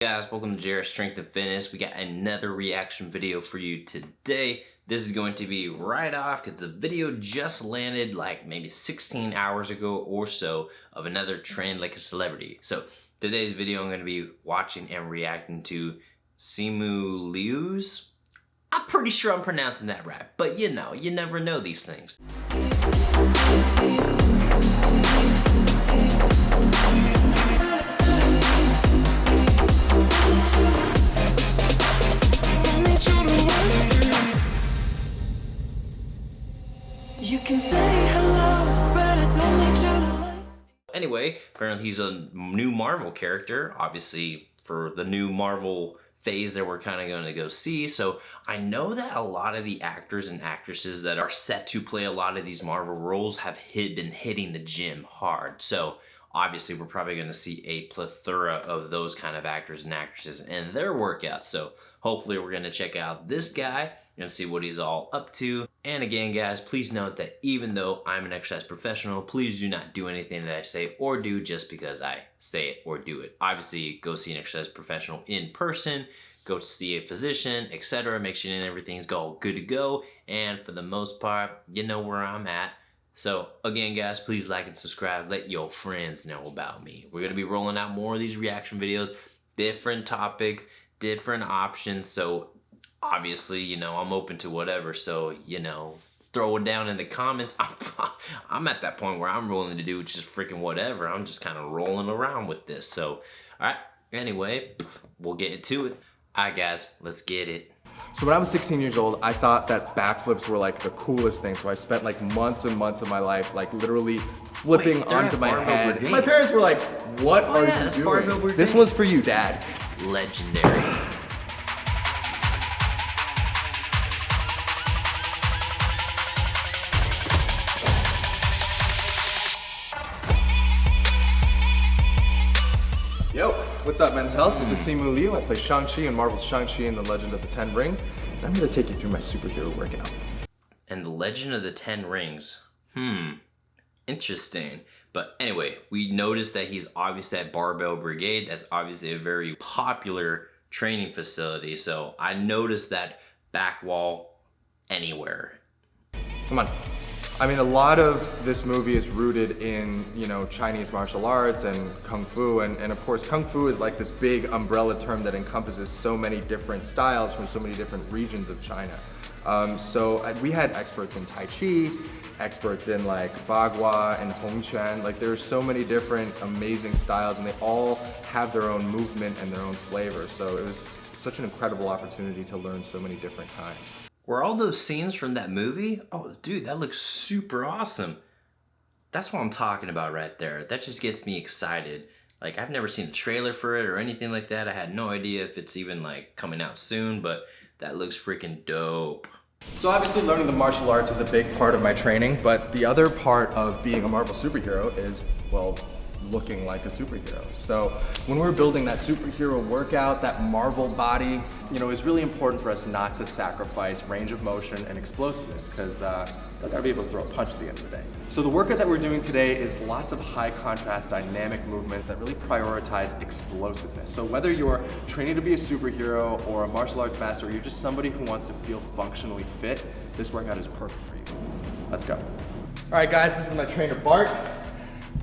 Guys, welcome to JR Strength and Fitness. We got another reaction video for you today. This is going to be right off because the video just landed like maybe 16 hours ago or so of another trend like a celebrity. So today's video I'm going to be watching and reacting to Simu Liu's. I'm pretty sure I'm pronouncing that right, but you know, you never know these things. You can say hello, but I don't need you to like. Anyway, apparently he's a new Marvel character, obviously for the new Marvel phase that we're kind of going to go see. So I know that a lot of the actors and actresses that are set to play a lot of these Marvel roles have been hitting the gym hard. So obviously we're probably going to see a plethora of those kind of actors and actresses and their workouts. So hopefully we're going to check out this guy and see what he's all up to. And again, guys, please note that even though I'm an exercise professional, please do not do anything that I say or do just because I say it or do it. Obviously, go see an exercise professional in person, go see a physician, etc. Make sure everything's all good to go. And for the most part, you know where I'm at. So again, guys, please like and subscribe. Let your friends know about me. We're going to be rolling out more of these reaction videos, different topics, different options. So obviously, you know, I'm open to whatever. So, you know, throw it down in the comments. I'm at that point where I'm willing to do just freaking whatever. I'm just kind of rolling around with this. So, all right. Anyway, we'll get into it. All right, guys, let's get it. So when I was 16 years old, I thought that backflips were like the coolest thing. So I spent like months and months of my life like literally flipping onto my head. My parents were like, what are you doing? This was for you, Dad. Legendary. Yo, what's up, Men's Health? This is Simu Liu. I play Shang-Chi in Marvel's Shang-Chi and the Legend of the Ten Rings. And I'm here to take you through my superhero workout. And the Legend of the Ten Rings. Interesting. But anyway, we noticed that he's obviously at Barbell Brigade. That's obviously a very popular training facility. So I noticed that back wall anywhere. Come on. I mean, a lot of this movie is rooted in, you know, Chinese martial arts and Kung Fu. And of course, Kung Fu is like this big umbrella term that encompasses so many different styles from so many different regions of China. So we had experts in Tai Chi, experts in like Bagua and Hong Quan. Like there's so many different amazing styles and they all have their own movement and their own flavor. So it was such an incredible opportunity to learn so many different kinds. Were all those scenes from that movie? Oh, dude, that looks super awesome. That's what I'm talking about right there. That just gets me excited. Like, I've never seen a trailer for it or anything like that. I had no idea if it's even like coming out soon, but that looks freaking dope. So obviously learning the martial arts is a big part of my training, but the other part of being a Marvel superhero is, well, looking like a superhero. So when we're building that superhero workout, that Marvel body, you know, it's really important for us not to sacrifice range of motion and explosiveness because still gotta be able to throw a punch at the end of the day. So the workout that we're doing today is lots of high contrast dynamic movements that really prioritize explosiveness. So whether you're training to be a superhero or a martial arts master or you're just somebody who wants to feel functionally fit, this workout is perfect for you. Let's go. All right, guys, this is my trainer Bart.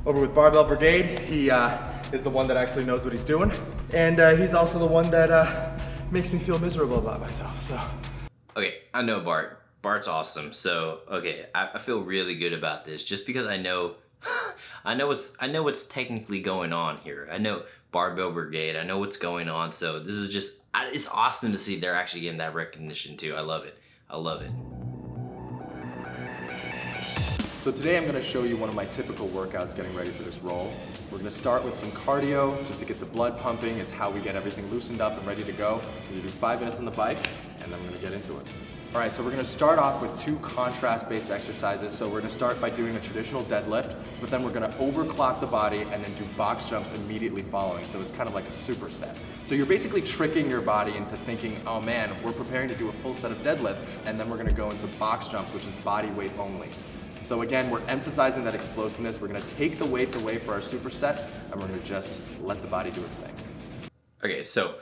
Over with Barbell Brigade. He is the one that actually knows what he's doing. And he's also the one that makes me feel miserable about myself, so. Okay, I know Bart. Bart's awesome. So, okay, I feel really good about this just because I know I know what's technically going on here. I know Barbell Brigade. I know what's going on. So this is just, it's awesome to see they're actually getting that recognition too. I love it. I love it. So today I'm going to show you one of my typical workouts getting ready for this role. We're going to start with some cardio just to get the blood pumping. It's how we get everything loosened up and ready to go. We're going to do 5 minutes on the bike and then we're going to get into it. All right, so we're going to start off with 2 contrast-based exercises. So we're going to start by doing a traditional deadlift, but then we're going to overclock the body and then do box jumps immediately following. So it's kind of like a superset. So you're basically tricking your body into thinking, oh man, we're preparing to do a full set of deadlifts, and then we're going to go into box jumps, which is body weight only. So again, we're emphasizing that explosiveness. We're going to take the weights away for our superset, and we're going to just let the body do its thing. Okay, so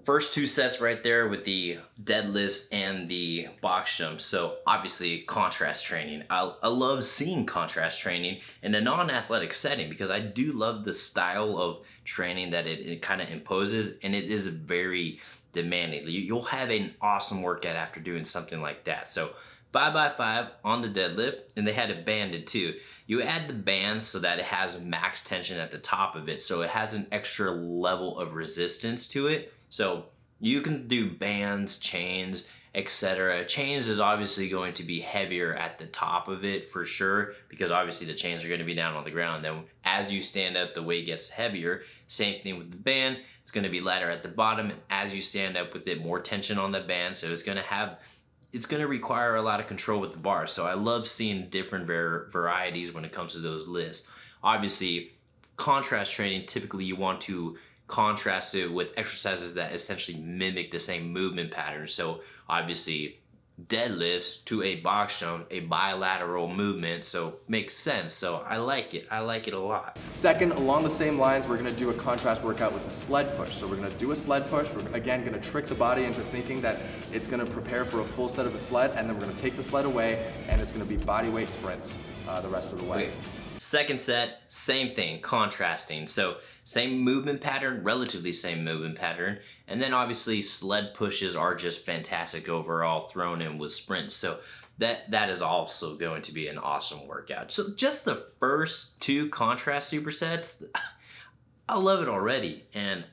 first two sets right there with the deadlifts and the box jumps. So obviously contrast training. I love seeing contrast training in a non-athletic setting because I do love the style of training that it kind of imposes, and it is very demanding. You'll have an awesome workout after doing something like that. So 5x5 on the deadlift, and they had it banded too. You add the bands so that it has max tension at the top of it, so it has an extra level of resistance to it. So you can do bands, chains, etc. Chains is obviously going to be heavier at the top of it for sure, because obviously the chains are going to be down on the ground. Then as you stand up, the weight gets heavier. Same thing with the band. It's going to be lighter at the bottom, and as you stand up with it, more tension on the band. So it's going to require a lot of control with the bar. So I love seeing different varieties when it comes to those lifts. Obviously, contrast training, typically you want to contrast it with exercises that essentially mimic the same movement pattern. So obviously deadlifts to a box jump, a bilateral movement, so makes sense. So I like it a lot. Second, along the same lines, we're gonna do a contrast workout with the sled push. So we're gonna do a sled push. We're again gonna trick the body into thinking that it's gonna prepare for a full set of a sled, and then we're gonna take the sled away, and it's gonna be body weight sprints the rest of the way. Okay. Second set, same thing, contrasting. So same movement pattern, relatively same movement pattern. And then obviously sled pushes are just fantastic overall thrown in with sprints. So that is also going to be an awesome workout. So just the first two contrast supersets, I love it already. And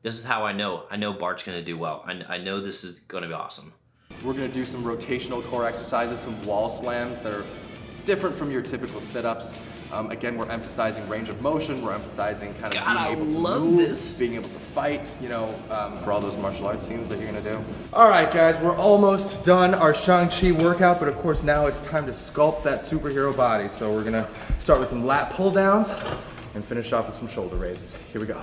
this is how I know Bart's gonna do well. I know this is gonna be awesome. We're gonna do some rotational core exercises, some wall slams that are different from your typical sit-ups. Again, we're emphasizing range of motion. We're emphasizing kind of being able to move, being able to fight, you know, for all those martial arts scenes that you're gonna do. All right, guys, we're almost done our Shang-Chi workout, but of course now it's time to sculpt that superhero body. So we're gonna start with some lat pull downs and finish off with some shoulder raises. Here we go.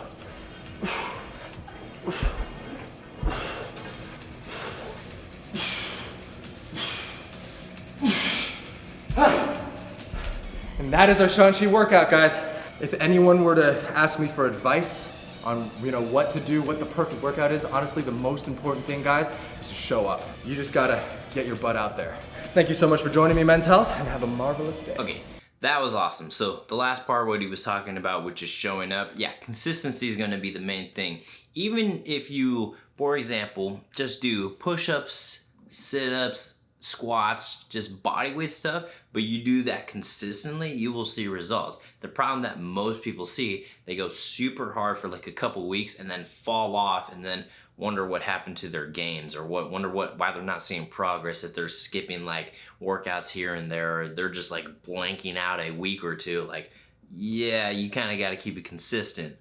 And that is our Shang-Chi workout, guys. If anyone were to ask me for advice on, you know, what to do, what the perfect workout is, honestly, the most important thing, guys, is to show up. You just gotta get your butt out there. Thank you so much for joining me, Men's Health, and have a marvelous day. Okay, that was awesome. So the last part, what he was talking about, which is showing up, yeah, consistency is gonna be the main thing. Even if you, for example, just do push-ups, sit-ups, squats, just body weight stuff, but you do that consistently, you will see results. The problem that most people see, they go super hard for like a couple weeks and then fall off and then wonder what happened to their gains, or wonder why they're not seeing progress, if they're skipping like workouts here and there, or they're just like blanking out a week or two. Like, yeah, you kind of got to keep it consistent.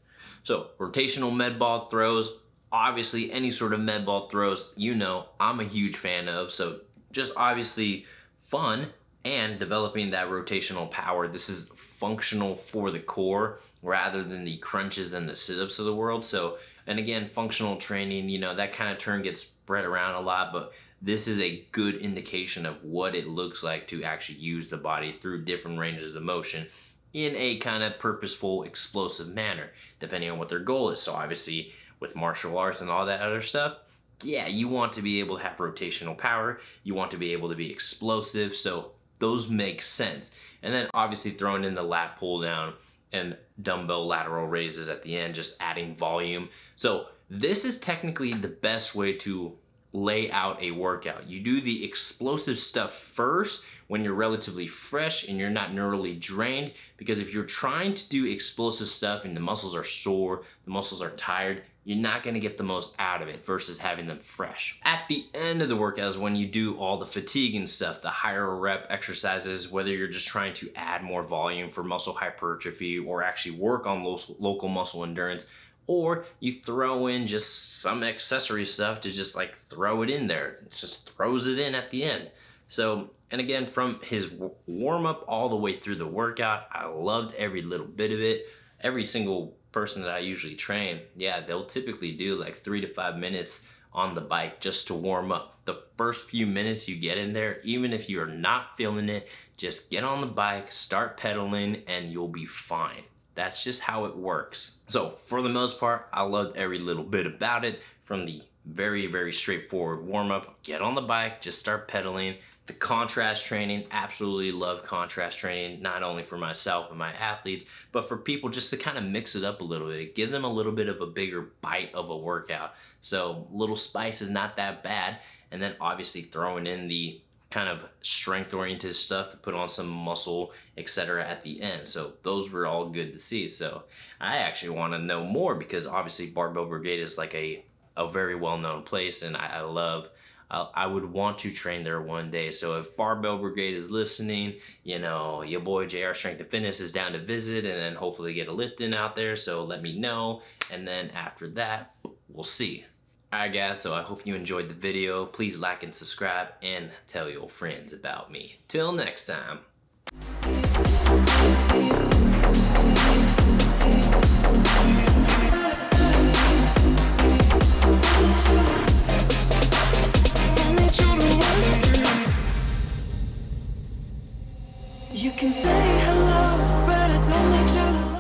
So rotational med ball throws, obviously any sort of med ball throws, you know, I'm a huge fan of. So just obviously fun and developing that rotational power. This is functional for the core rather than the crunches and the sit-ups of the world. So, and again, functional training, you know, that kind of term gets spread around a lot, but this is a good indication of what it looks like to actually use the body through different ranges of motion in a kind of purposeful, explosive manner, depending on what their goal is. So obviously with martial arts and all that other stuff, yeah, you want to be able to have rotational power. You want to be able to be explosive. So those make sense. And then obviously throwing in the lat pull down and dumbbell lateral raises at the end, just adding volume. So this is technically the best way to lay out a workout. You do the explosive stuff first when you're relatively fresh and you're not neurally drained, because if you're trying to do explosive stuff and the muscles are sore, the muscles are tired, you're not gonna get the most out of it versus having them fresh. At the end of the workout is when you do all the fatigue and stuff, the higher rep exercises, whether you're just trying to add more volume for muscle hypertrophy or actually work on local muscle endurance, or you throw in just some accessory stuff to just like throw it in there. It just throws it in at the end. So, and again, from his warm-up all the way through the workout, I loved every little bit of it. Every single person that I usually train, yeah, they'll typically do like 3 to 5 minutes on the bike just to warm up. The first few minutes you get in there, even if you're not feeling it, just get on the bike, start pedaling, and you'll be fine. That's just how it works. So for the most part, I loved every little bit about it, from the very, very straightforward warm-up, get on the bike, just start pedaling. The contrast training, absolutely love contrast training, not only for myself and my athletes, but for people just to kind of mix it up a little bit, give them a little bit of a bigger bite of a workout. So little spice is not that bad. And then obviously throwing in the kind of strength oriented stuff to put on some muscle, etc. at the end. So those were all good to see. So I actually want to know more, because obviously Barbell Brigade is like a very well-known place, and I would want to train there one day. So if Barbell Brigade is listening, you know, your boy JR Strength and Fitness is down to visit, and then hopefully get a lift in out there. So let me know. And then after that, we'll see. Alright guys, so I hope you enjoyed the video. Please like and subscribe and tell your friends about me. Till next time. You can say hello, but I don't need you to